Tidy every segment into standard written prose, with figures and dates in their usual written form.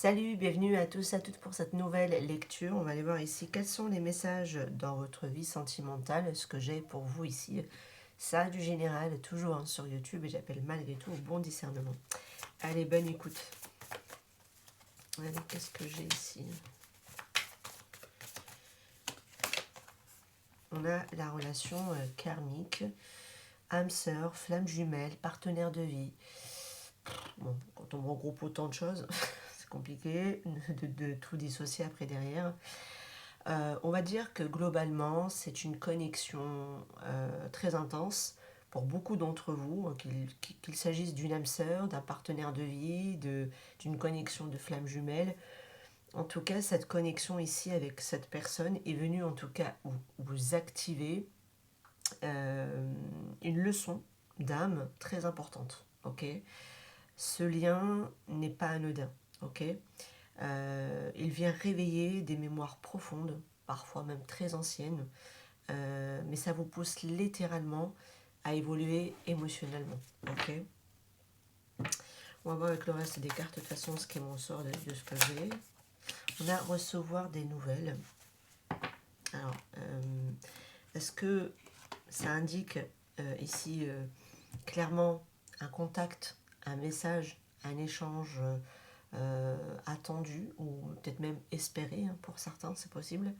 Salut, bienvenue à tous, à toutes pour cette nouvelle lecture. On va aller voir ici quels sont les messages dans votre vie sentimentale, ce que j'ai pour vous ici. Ça, du général, toujours sur YouTube, et j'appelle malgré tout au bon discernement. Allez, bonne écoute. Allez, qu'est-ce que j'ai ici? On a la relation karmique, âme sœur, flamme jumelle, partenaire de vie. Bon, quand on regroupe autant de choses, c'est compliqué de tout dissocier après derrière. On va dire que globalement, c'est une connexion très intense pour beaucoup d'entre vous, qu'il s'agisse d'une âme sœur, d'un partenaire de vie, d'une connexion de flamme jumelle. En tout cas, cette connexion ici avec cette personne est venue en tout cas vous activer une leçon d'âme très importante. Ok, ce lien n'est pas anodin. Ok, il vient réveiller des mémoires profondes, parfois même très anciennes, mais ça vous pousse littéralement à évoluer émotionnellement. Ok, on va voir avec le reste des cartes de toute façon ce qui m'en sort de ce que j'ai. On a recevoir des nouvelles. Alors, est-ce que ça indique ici clairement un contact, un message, un échange attendu ou peut-être même espéré pour certains, c'est possible.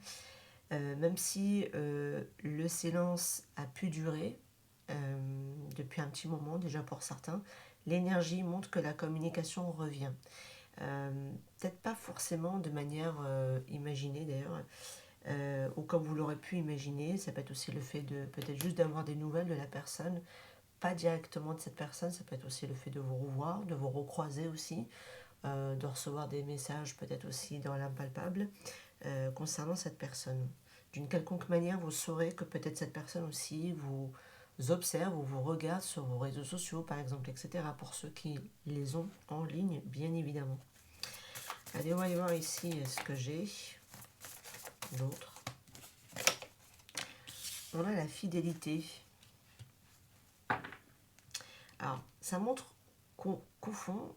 Même si le silence a pu durer depuis un petit moment déjà pour certains, l'énergie montre que la communication revient. Peut-être pas forcément de manière imaginée d'ailleurs, ou comme vous l'aurez pu imaginer, ça peut être aussi le fait de peut-être juste d'avoir des nouvelles de la personne, pas directement de cette personne, ça peut être aussi le fait de vous revoir, de vous recroiser aussi, de recevoir des messages peut-être aussi dans l'impalpable concernant cette personne. D'une quelconque manière, vous saurez que peut-être cette personne aussi vous observe ou vous regarde sur vos réseaux sociaux, par exemple, etc. Pour ceux qui les ont en ligne, bien évidemment. Allez, on va aller voir ici ce que j'ai d'autre. On a la fidélité. Alors, ça montre qu'au fond,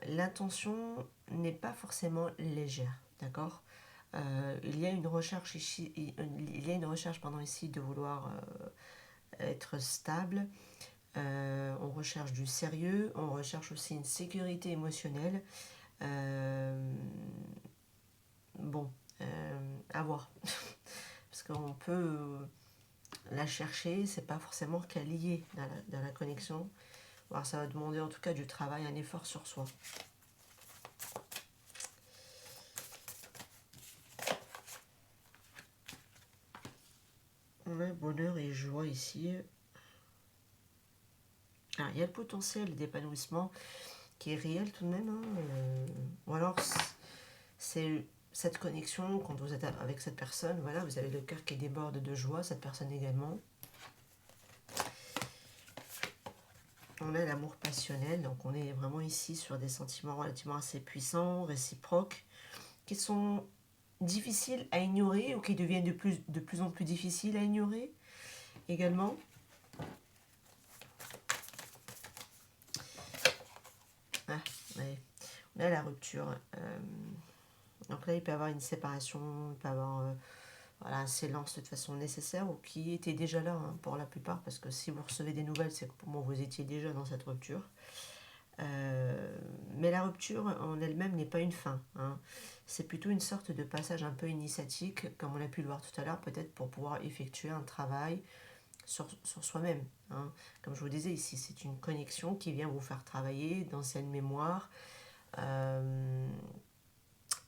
l'intention n'est pas forcément légère, d'accord. Il y a une recherche ici, il y a une recherche pendant ici de vouloir être stable. On recherche du sérieux, on recherche aussi une sécurité émotionnelle. Bon, à voir. Parce qu'on peut la chercher, c'est pas forcément qu'elle y est dans la connexion. Alors ça va demander en tout cas du travail, un effort sur soi. On a bonheur et joie ici. Alors, il y a le potentiel d'épanouissement qui est réel tout de même. Ou alors, c'est cette connexion, quand vous êtes avec cette personne, voilà, vous avez le cœur qui déborde de joie, cette personne également. On a l'amour passionnel, donc on est vraiment ici sur des sentiments relativement assez puissants, réciproques, qui sont difficiles à ignorer ou qui deviennent de plus en plus difficiles à ignorer également. Ah, ouais. On a la rupture. Donc là, il peut y avoir une séparation, il peut y avoir voilà, un silence de toute façon nécessaire ou qui était déjà là pour la plupart, parce que si vous recevez des nouvelles, c'est que pour moi, vous étiez déjà dans cette rupture. Mais la rupture en elle-même n'est pas une fin. C'est plutôt une sorte de passage un peu initiatique, comme on a pu le voir tout à l'heure, peut-être pour pouvoir effectuer un travail sur soi-même. Comme je vous disais ici, c'est une connexion qui vient vous faire travailler d'anciennes mémoires,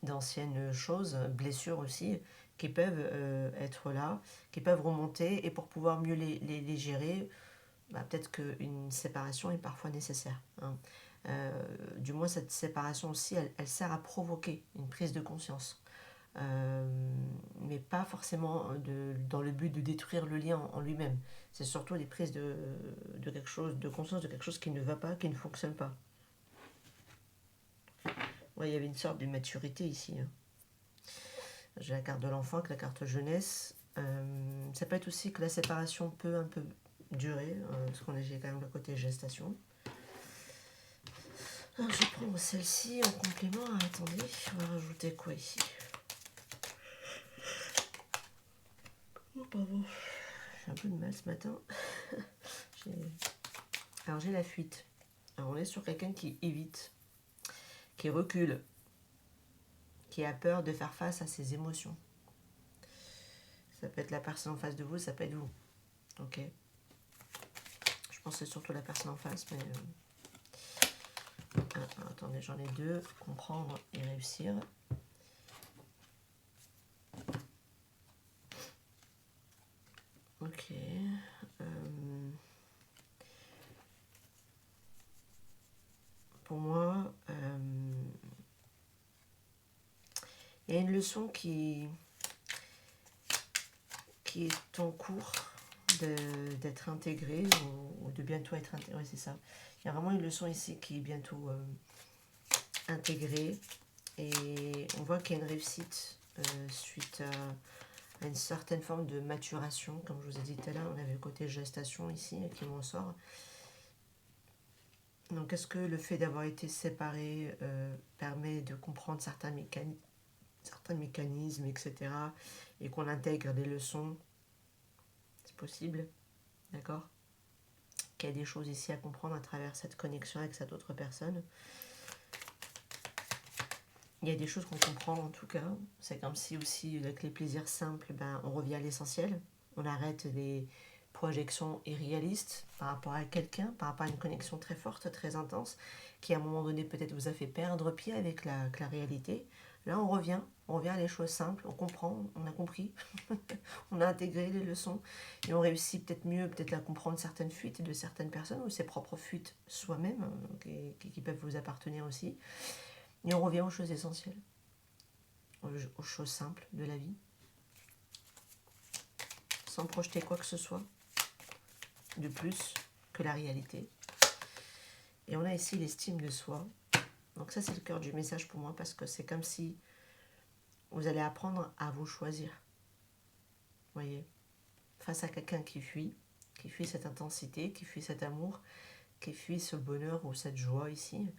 d'anciennes choses, blessures aussi, qui peuvent être là, qui peuvent remonter, et pour pouvoir mieux les gérer, peut-être qu'une séparation est parfois nécessaire. Du moins, cette séparation aussi, elle sert à provoquer une prise de conscience. Mais pas forcément dans le but de détruire le lien en lui-même. C'est surtout des prises de quelque chose, de conscience de quelque chose qui ne va pas, qui ne fonctionne pas. Ouais, il y avait une sorte de maturité ici. J'ai la carte de l'enfant avec la carte jeunesse. Ça peut être aussi que la séparation peut un peu durer, parce qu'on a quand même le côté gestation. Alors, je prends celle-ci en complément. Attendez, on va rajouter quoi ici? Oh, pardon. J'ai un peu de mal ce matin. Alors, j'ai la fuite. Alors, on est sur quelqu'un qui évite, qui recule, qui a peur de faire face à ses émotions. Ça peut être la personne en face de vous, ça peut être vous. Ok. Je pense que c'est surtout la personne en face, mais... attendez, j'en ai deux. Comprendre et réussir. Ok. Pour moi, il y a une leçon qui est en cours d'être intégrée ou de bientôt être intégrée, c'est ça. Il y a vraiment une leçon ici qui est bientôt intégrée et on voit qu'il y a une réussite suite à une certaine forme de maturation. Comme je vous ai dit tout à l'heure, on avait le côté gestation ici qui m'en sort. Donc est-ce que le fait d'avoir été séparé permet de comprendre certains mécanismes, etc. et qu'on intègre des leçons? C'est possible, d'accord? Qu'il y a des choses ici à comprendre à travers cette connexion avec cette autre personne. Il y a des choses qu'on comprend en tout cas. C'est comme si aussi avec les plaisirs simples, on revient à l'essentiel. On arrête les projections irréalistes par rapport à quelqu'un, par rapport à une connexion très forte, très intense, qui à un moment donné peut-être vous a fait perdre pied avec la réalité. Là on revient à les choses simples, on comprend, on a compris, on a intégré les leçons et on réussit peut-être mieux à comprendre certaines fuites de certaines personnes ou ses propres fuites soi-même qui peuvent vous appartenir aussi. Et on revient aux choses essentielles, aux choses simples de la vie, sans projeter quoi que ce soit de plus que la réalité. Et on a ici l'estime de soi. Donc ça, c'est le cœur du message pour moi, parce que c'est comme si vous allez apprendre à vous choisir. Vous voyez, face à quelqu'un qui fuit cette intensité, qui fuit cet amour, qui fuit ce bonheur ou cette joie ici,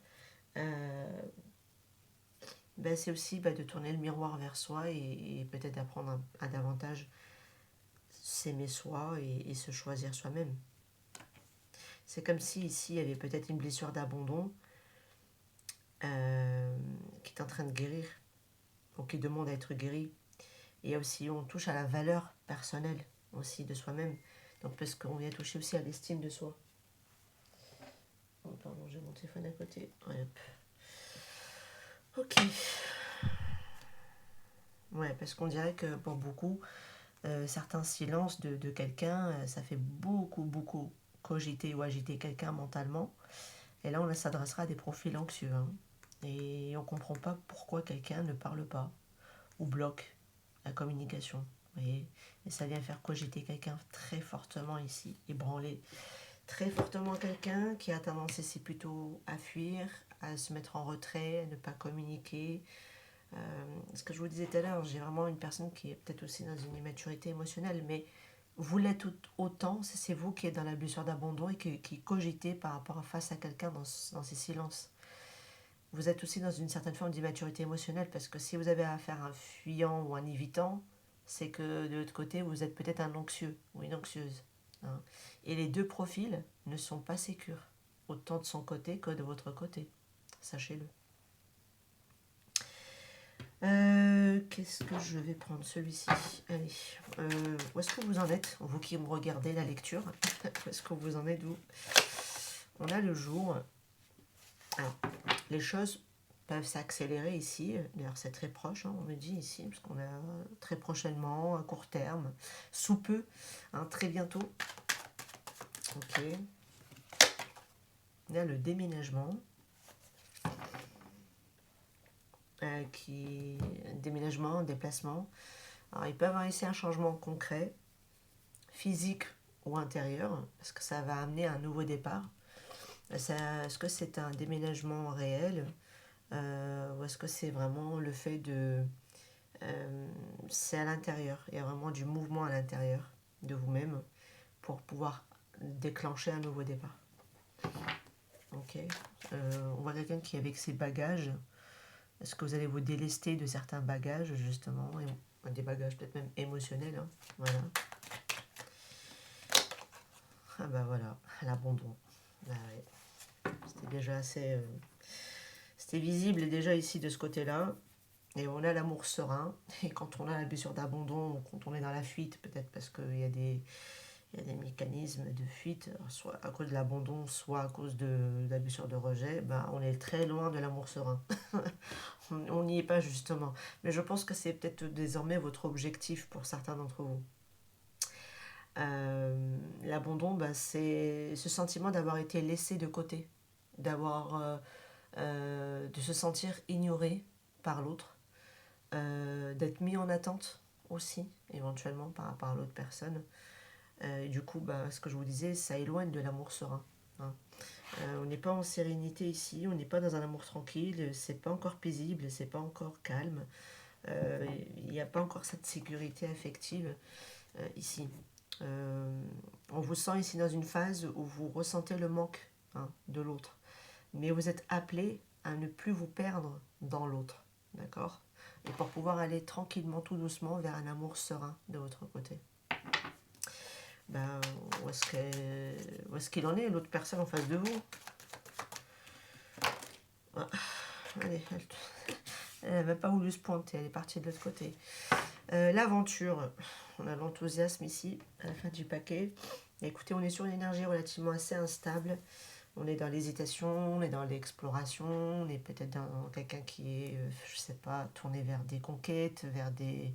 c'est aussi de tourner le miroir vers soi et peut-être d'apprendre à davantage s'aimer soi et se choisir soi-même. C'est comme si ici il y avait peut-être une blessure d'abandon qui est en train de guérir, ou qui demande à être guérie. Et aussi on touche à la valeur personnelle aussi de soi-même. Donc parce qu'on vient toucher aussi à l'estime de soi. Oh, pardon, j'ai mon téléphone à côté. Ouais. Ok. Ouais, parce qu'on dirait que pour beaucoup, certains silences de quelqu'un, ça fait beaucoup cogiter ou agiter quelqu'un mentalement. Et là, on s'adressera à des profils anxieux. Hein. Et on ne comprend pas pourquoi quelqu'un ne parle pas ou bloque la communication. Vous voyez, et ça vient faire cogiter quelqu'un très fortement ici, ébranler très fortement quelqu'un qui a tendance ici plutôt à fuir, à se mettre en retrait, à ne pas communiquer. Ce que je vous disais tout à l'heure, j'ai vraiment une personne qui est peut-être aussi dans une immaturité émotionnelle, mais vous l'êtes autant, c'est vous qui êtes dans la blessure d'abandon et qui cogitez par rapport à face à quelqu'un dans ces silences. Vous êtes aussi dans une certaine forme d'immaturité émotionnelle, parce que si vous avez affaire à un fuyant ou un évitant, c'est que de l'autre côté, vous êtes peut-être un anxieux ou une anxieuse. Hein. Et les deux profils ne sont pas sécures, autant de son côté que de votre côté. Sachez-le. Qu'est-ce que je vais prendre? Celui-ci. Allez. Où est-ce que vous en êtes? Vous qui me regardez la lecture. Où est-ce que vous en êtes? Où on a le jour. Alors, les choses peuvent s'accélérer ici. D'ailleurs, c'est très proche, hein, on me dit ici, parce qu'on a très prochainement, à court terme, sous peu, hein, très bientôt. Ok. On a le déménagement. Déménagement, déplacement. Alors, il peut y avoir ici un changement concret, physique ou intérieur, parce que ça va amener un nouveau départ. Est-ce que c'est un déménagement réel ou est-ce que c'est vraiment le fait de... c'est à l'intérieur, il y a vraiment du mouvement à l'intérieur de vous-même pour pouvoir déclencher un nouveau départ. Ok. On voit quelqu'un qui est avec ses bagages. Est-ce que vous allez vous délester de certains bagages, justement, des bagages peut-être même émotionnels, hein. Voilà. Ah bah voilà, l'abandon. Ah ouais. C'était déjà assez... c'était visible déjà ici de ce côté-là. Et on a l'amour serein. Et quand on a la blessure d'abandon, ou quand on est dans la fuite, peut-être parce qu'il y a des mécanismes de fuite, soit à cause de l'abandon, soit à cause de la blessure de rejet, ben, on est très loin de l'amour serein. On n'y est pas justement. Mais je pense que c'est peut-être désormais votre objectif pour certains d'entre vous. L'abandon, ben, c'est ce sentiment d'avoir été laissé de côté, de se sentir ignoré par l'autre, d'être mis en attente aussi, éventuellement, par rapport à l'autre personne. Du coup, bah, ce que je vous disais, ça éloigne de l'amour serein, hein. On n'est pas en sérénité ici, on n'est pas dans un amour tranquille, c'est pas encore paisible, c'est pas encore calme. Il n'y a pas encore cette sécurité affective ici. Euh, on vous sent ici dans une phase où vous ressentez le manque, hein, de l'autre. Mais vous êtes appelé à ne plus vous perdre dans l'autre. D'accord? Et pour pouvoir aller tranquillement, tout doucement, vers un amour serein de votre côté. Ben, où est-ce qu'il en est, l'autre personne en face de vous? Ah, allez, elle n'a même pas voulu se pointer, elle est partie de l'autre côté. L'aventure, on a l'enthousiasme ici, à la fin du paquet. Écoutez, on est sur une énergie relativement assez instable. On est dans l'hésitation, on est dans l'exploration, on est peut-être dans quelqu'un qui est, je sais pas, tourné vers des conquêtes, vers des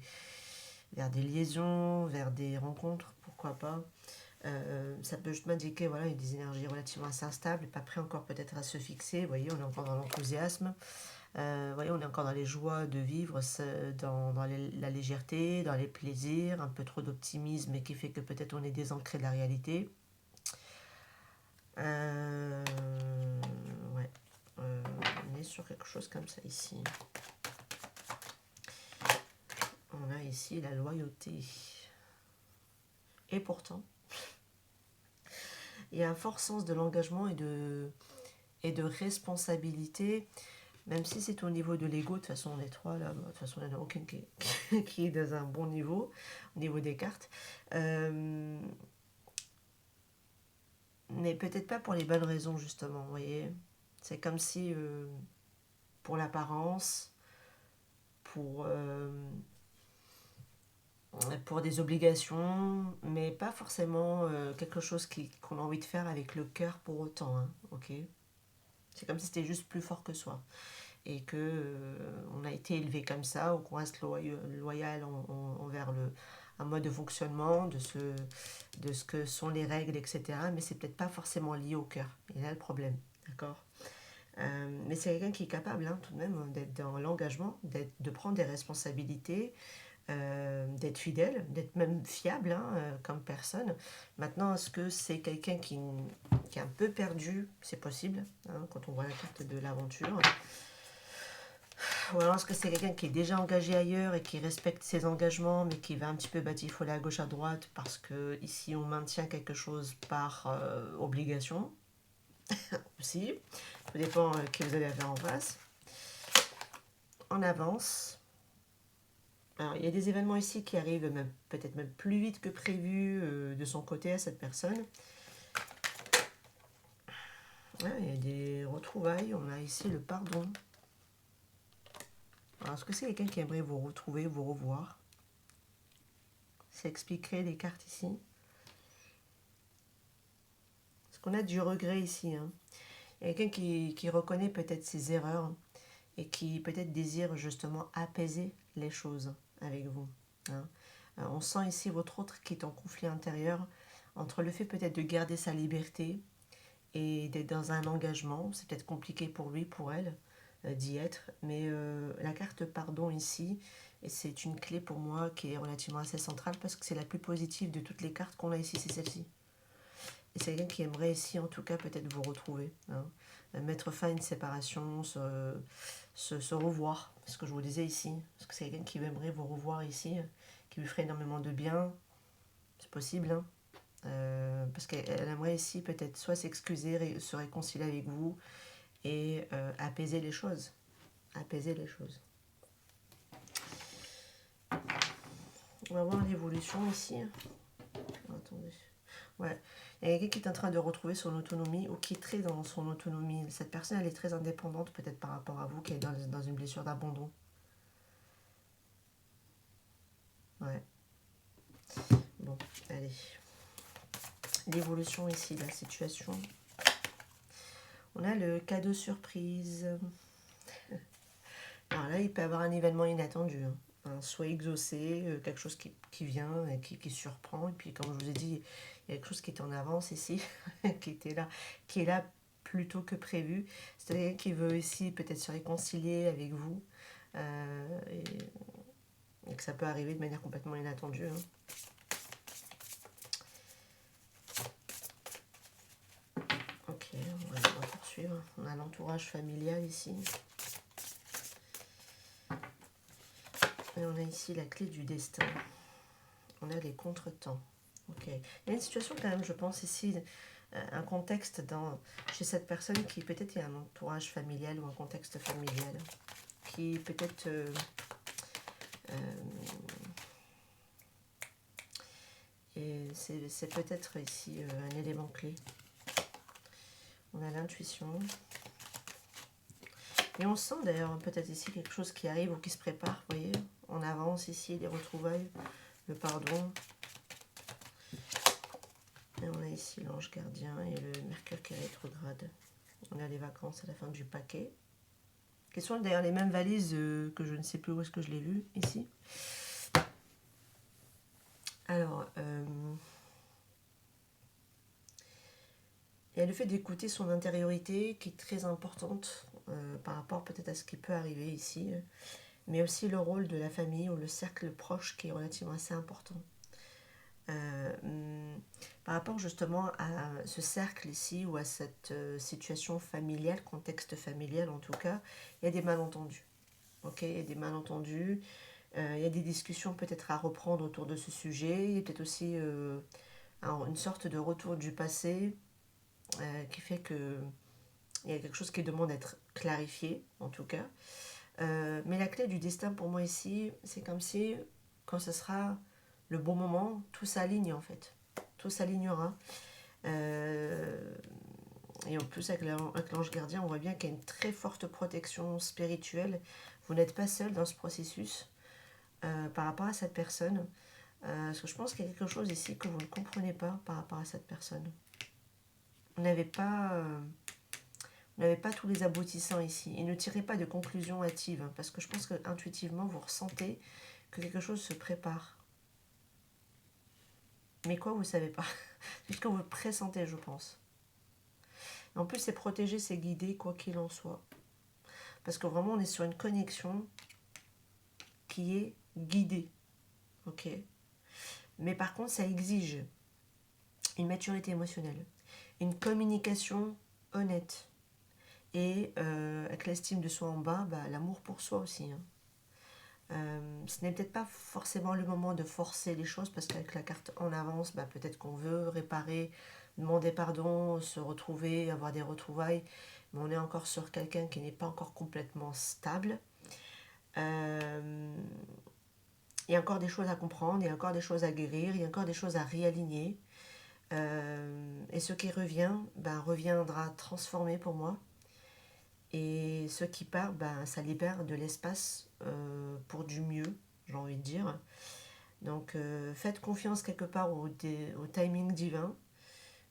liaisons, vers des rencontres, pourquoi pas. Ça peut juste m'indiquer, voilà, il y a des énergies relativement assez instables, pas prêt encore peut-être à se fixer. Vous voyez, on est encore dans l'enthousiasme. Vous voyez, on est encore dans les joies de vivre, dans la légèreté, dans les plaisirs, un peu trop d'optimisme et qui fait que peut-être on est désancré de la réalité. Ouais, on est sur quelque chose comme ça ici. On a ici la loyauté. Et pourtant, il y a un fort sens de l'engagement et de responsabilité, même si c'est au niveau de l'ego. De toute façon, on est trois là, de toute façon, il n'y en a aucune qui est dans un bon niveau, au niveau des cartes. Mais peut-être pas pour les bonnes raisons, justement, vous voyez. C'est comme si, pour l'apparence, pour, euh, pour des obligations, mais pas forcément quelque chose qu'on a envie de faire avec le cœur pour autant, hein, ok. C'est comme si c'était juste plus fort que soi. Et que on a été élevé comme ça, ou qu'on reste loyal envers un mode de fonctionnement, de ce que sont les règles, etc. Mais c'est peut-être pas forcément lié au cœur. Et là, le problème, d'accord. Mais c'est quelqu'un qui est capable, hein, tout de même, d'être dans l'engagement, de prendre des responsabilités, d'être fidèle, d'être même fiable, hein, comme personne. Maintenant, est-ce que c'est quelqu'un qui est un peu perdu? C'est possible, hein, quand on voit la carte de l'aventure. Ou alors est-ce que c'est quelqu'un qui est déjà engagé ailleurs et qui respecte ses engagements, mais qui va un petit peu batifoler à gauche à droite parce que ici on maintient quelque chose par obligation aussi. Tout dépend qui vous avez à faire en face. On avance. Alors, il y a des événements ici qui arrivent peut-être même plus vite que prévu de son côté à cette personne. Ouais, il y a des retrouvailles. On a ici le pardon. Alors, est-ce que c'est quelqu'un qui aimerait vous retrouver, vous revoir? Ça expliquerait les cartes ici. Parce qu'on a du regret ici, hein. Il y a quelqu'un qui reconnaît peut-être ses erreurs et qui peut-être désire justement apaiser les choses avec vous, hein. On sent ici votre autre qui est en conflit intérieur entre le fait peut-être de garder sa liberté et d'être dans un engagement. C'est peut-être compliqué pour lui, pour elle, d'y être. Mais la carte pardon ici, et c'est une clé pour moi qui est relativement assez centrale parce que c'est la plus positive de toutes les cartes qu'on a ici, c'est celle-ci. Et c'est quelqu'un qui aimerait ici, en tout cas, peut-être vous retrouver, hein. Mettre fin à une séparation, se revoir. C'est ce que je vous disais ici. Parce que c'est quelqu'un qui aimerait vous revoir ici, qui lui ferait énormément de bien. C'est possible, hein. Parce qu'elle aimerait ici peut-être soit s'excuser, se réconcilier avec vous et apaiser les choses. Apaiser les choses. On va voir l'évolution ici. Attendez. Ouais. Il y a quelqu'un qui est en train de retrouver son autonomie ou qui est très dans son autonomie. Cette personne, elle est très indépendante peut-être par rapport à vous, qui est dans une blessure d'abandon. Ouais. Bon, allez. L'évolution ici, la situation. On a le cadeau surprise. Alors là, il peut y avoir un événement inattendu. Soit exaucé, quelque chose qui vient, et qui surprend. Et puis, comme je vous ai dit, il y a quelque chose qui est en avance ici, qui est là plus tôt que prévu. C'est quelqu'un qui veut ici peut-être se réconcilier avec vous. Et que ça peut arriver de manière complètement inattendue. Ok, on va poursuivre. On a l'entourage familial ici. Et on a ici la clé du destin. On a les contretemps. Ok. Il y a une situation quand même, je pense ici, un contexte chez cette personne qui peut-être est un entourage familial ou un contexte familial. Qui peut-être... et c'est peut-être ici un élément clé. On a l'intuition. Et on sent d'ailleurs peut-être ici quelque chose qui arrive ou qui se prépare, vous voyez. On avance ici, les retrouvailles, le pardon. Et on a ici l'ange gardien et le Mercure qui est rétrograde. On a les vacances à la fin du paquet. Qui sont d'ailleurs les mêmes valises que je ne sais plus où est-ce que je l'ai vu, ici. Alors, il y a le fait d'écouter son intériorité qui est très importante par rapport peut-être à ce qui peut arriver ici. Mais aussi le rôle de la famille ou le cercle proche qui est relativement assez important. Par rapport justement à ce cercle ici ou à cette situation familiale, contexte familial en tout cas, il y a des malentendus. Ok, il y a des malentendus, il y a des discussions peut-être à reprendre autour de ce sujet, il y a peut-être aussi une sorte de retour du passé qui fait que il y a quelque chose qui demande d'être clarifié en tout cas. Mais la clé du destin pour moi ici, c'est comme si quand ce sera le bon moment, tout s'aligne en fait. Tout s'alignera. Et en plus, avec l'ange gardien, on voit bien qu'il y a une très forte protection spirituelle. Vous n'êtes pas seul dans ce processus par rapport à cette personne. Parce que je pense qu'il y a quelque chose ici que vous ne comprenez pas par rapport à cette personne. Vous n'avez pas tous les aboutissants ici. Et ne tirez pas de conclusions hâtives. Parce que je pense que intuitivement, vous ressentez que quelque chose se prépare. Mais quoi, vous ne savez pas. C'est ce que vous pressentez, je pense. En plus, c'est protéger, c'est guider, quoi qu'il en soit. Parce que vraiment, on est sur une connexion qui est guidée. Ok. Mais par contre, ça exige une maturité émotionnelle, une communication honnête. Et avec l'estime de soi en bas, l'amour pour soi aussi. Ce n'est peut-être pas forcément le moment de forcer les choses parce qu'avec la carte en avance, peut-être qu'on veut réparer, demander pardon, se retrouver, avoir des retrouvailles, mais on est encore sur quelqu'un qui n'est pas encore complètement stable. Il y a encore des choses à comprendre, il y a encore des choses à guérir, il y a encore des choses à réaligner. Et ce qui revient, reviendra transformé pour moi. Et ce qui part, ça libère de l'espace pour du mieux, j'ai envie de dire. Donc faites confiance quelque part au timing divin,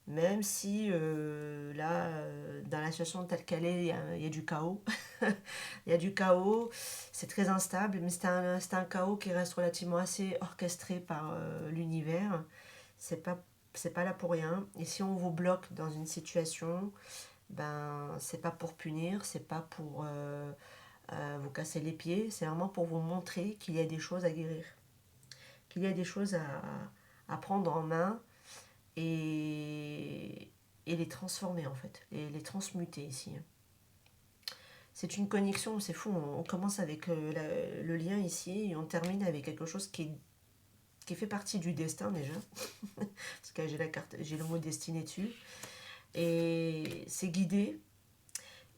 même si là, dans la situation telle qu'elle est, il y a du chaos. Il y a du chaos, c'est très instable, mais c'est un chaos qui reste relativement assez orchestré par l'univers. C'est pas là pour rien. Et si on vous bloque dans une situation, c'est pas pour punir, c'est pas pour vous casser les pieds, c'est vraiment pour vous montrer qu'il y a des choses à guérir, qu'il y a des choses à prendre en main et les transformer en fait, et les transmuter ici. C'est une connexion, c'est fou, on commence avec le lien ici et on termine avec quelque chose qui qui fait partie du destin déjà, parce que j'ai le mot destiné dessus, et c'est guidé,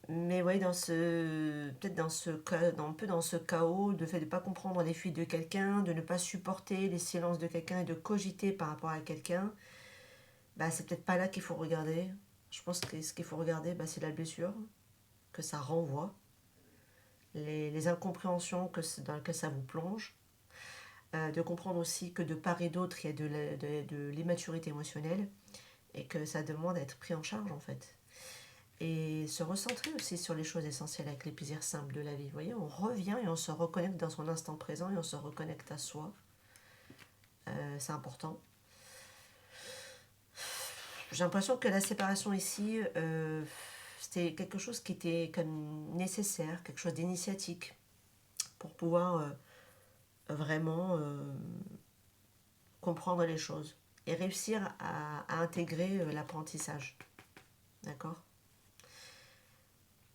mais ouais, peut-être un peu dans ce chaos, de fait de ne pas comprendre les fuites de quelqu'un, de ne pas supporter les silences de quelqu'un et de cogiter par rapport à quelqu'un, bah c'est peut-être pas là qu'il faut regarder. Je pense que ce qu'il faut regarder, bah, c'est la blessure que ça renvoie, les incompréhensions dans lesquelles ça vous plonge, de comprendre aussi que de part et d'autre, il y a de l'immaturité émotionnelle et que ça demande à être pris en charge en fait. Et se recentrer aussi sur les choses essentielles avec les plaisirs simples de la vie. Vous voyez, on revient et on se reconnecte dans son instant présent et on se reconnecte à soi. C'est important. J'ai l'impression que la séparation ici, c'était quelque chose qui était comme nécessaire, quelque chose d'initiatique pour pouvoir vraiment comprendre les choses et réussir à intégrer l'apprentissage. D'accord.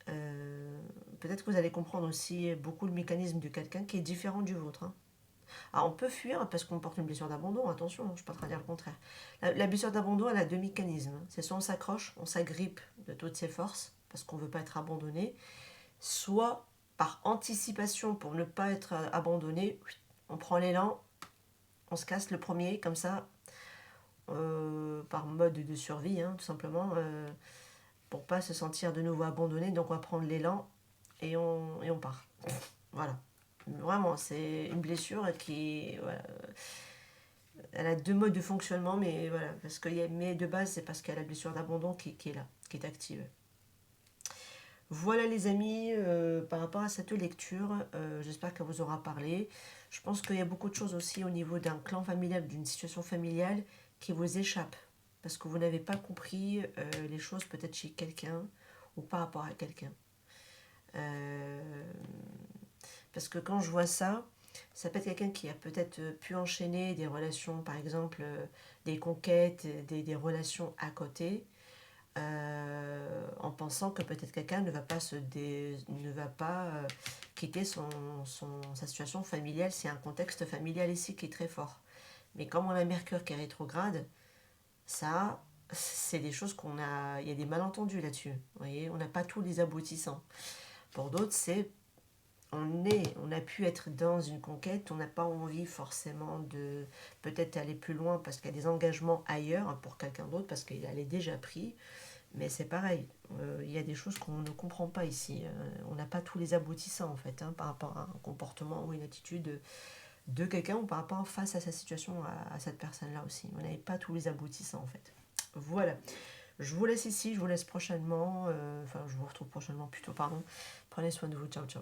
Peut-être que vous allez comprendre aussi beaucoup le mécanisme de quelqu'un qui est différent du vôtre. Hein. Alors, on peut fuir parce qu'on porte une blessure d'abandon, attention, je ne suis pas en train de dire le contraire. La blessure d'abandon, elle a deux mécanismes. C'est soit on s'accroche, on s'agrippe de toutes ses forces, parce qu'on ne veut pas être abandonné, soit par anticipation pour ne pas être abandonné, on prend l'élan, on se casse le premier, comme ça, par mode de survie, hein, tout simplement, pour pas se sentir de nouveau abandonné. Donc on va prendre l'élan et on part. Voilà. Vraiment, c'est une blessure qui... Voilà, elle a deux modes de fonctionnement, mais voilà, mais de base, c'est parce qu'il y a la blessure d'abandon qui est là, qui est active. Voilà les amis, par rapport à cette lecture, j'espère qu'elle vous aura parlé. Je pense qu'il y a beaucoup de choses aussi au niveau d'un clan familial, d'une situation familiale qui vous échappe. Parce que vous n'avez pas compris les choses peut-être chez quelqu'un ou par rapport à quelqu'un. Parce que quand je vois ça, ça peut être quelqu'un qui a peut-être pu enchaîner des relations, par exemple, des conquêtes, des relations à côté, en pensant que peut-être quelqu'un ne va pas quitter sa situation familiale. C'est un contexte familial ici qui est très fort. Mais comme on a Mercure qui est rétrograde, ça, c'est des choses qu'on a... Il y a des malentendus là-dessus. Vous voyez, on n'a pas tous les aboutissants. Pour d'autres, c'est... On a pu être dans une conquête, on n'a pas envie forcément de peut-être aller plus loin parce qu'il y a des engagements ailleurs pour quelqu'un d'autre, parce qu'il est déjà pris. Mais c'est pareil, il y a des choses qu'on ne comprend pas ici. On n'a pas tous les aboutissants en fait, hein, par rapport à un comportement ou une attitude de quelqu'un ou par rapport face à sa situation, à cette personne-là aussi. On n'avait pas tous les aboutissants en fait. Voilà, je vous laisse ici, je vous laisse prochainement, je vous retrouve prochainement plutôt, pardon. Prenez soin de vous, ciao ciao.